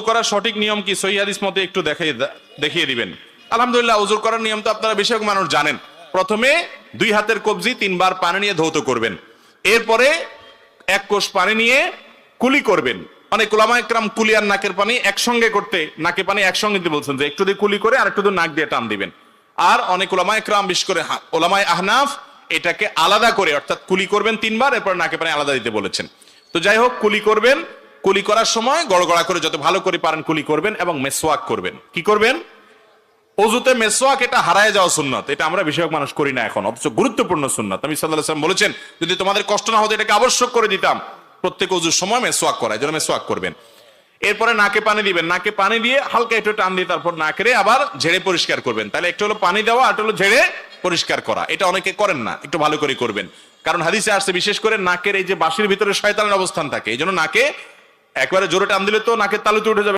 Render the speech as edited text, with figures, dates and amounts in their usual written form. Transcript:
করার সঠিক নিয়ম কি সহিহ হাদিস মতে একটু দেখিয়ে দিবেন। আলহামদুলিল্লাহ, ওযু করার নিয়ম তো আপনারা বেশিরভাগ মানুষ জানেন। প্রথমে 2 হাতের কবজি 3 বার পানি নিয়ে ধৌত করবেন, এরপরে 1 কোষ পানি নিয়ে কুলি করবেন। অনেক উলামা ইকরাম কুলি আর নাকের পানি একসঙ্গে করতে, নাকে পানি একসঙ্গে দিতে বলছেন, যে একটু দিয়ে কুলি করে আর একটু দিয়ে নাক দিয়ে টান দিবেন। আর অনেক উলামা ইকরাম, বিশেষ করে উলামায়ে আহনাফ, এটাকে আলাদা করে, অর্থাৎ কুলি করবেন 3 বার, এরপর নাকে পানি আলাদা দিতে বলেছেন। তো যাই হোক, কুলি করবেন, কুলি করার সময় গড়গড়া করে যত ভালো করে পারেন কুলি করবেন এবং মেসওয়াক করবেন। কি করবেন? ওযুতে মেসওয়াক, এটা হারায় যাওয়া সুন্নাত, এটা আমরা বেশিরভাগ মানুষ করি না এখন, অথচ গুরুত্বপূর্ণ সুন্নাত। নবী সাল্লাল্লাহু আলাইহি ওয়াসাল্লাম বলেছেন, যদি তোমাদের কষ্ট না হতো এটাকে আবশ্যক করে দিতাম, প্রত্যেক ওযুর সময় মেসওয়াক করা, এজন্য মেসওয়াক করবেন। এরপরে নাকে পানি দিবেন, নাকে পানি দিয়ে হালকা একটু টান দিয়ে তারপর নাকেরে আবার ঝেড়ে পরিষ্কার করবেন। তাহলে একটু হলো পানি দেওয়া, আর হলো ঝেড়ে পরিষ্কার করা। এটা অনেকে করেন না, একটু ভালো করে করবেন। কারণ হাদিসে আসছে, বিশেষ করে নাকের এই যে বাঁশির ভিতরে শয়তানের অবস্থান থাকে, এই জন্য নাকে একবারে জোরে টান দিলে তো নাকের তালুতে উঠে যাবে।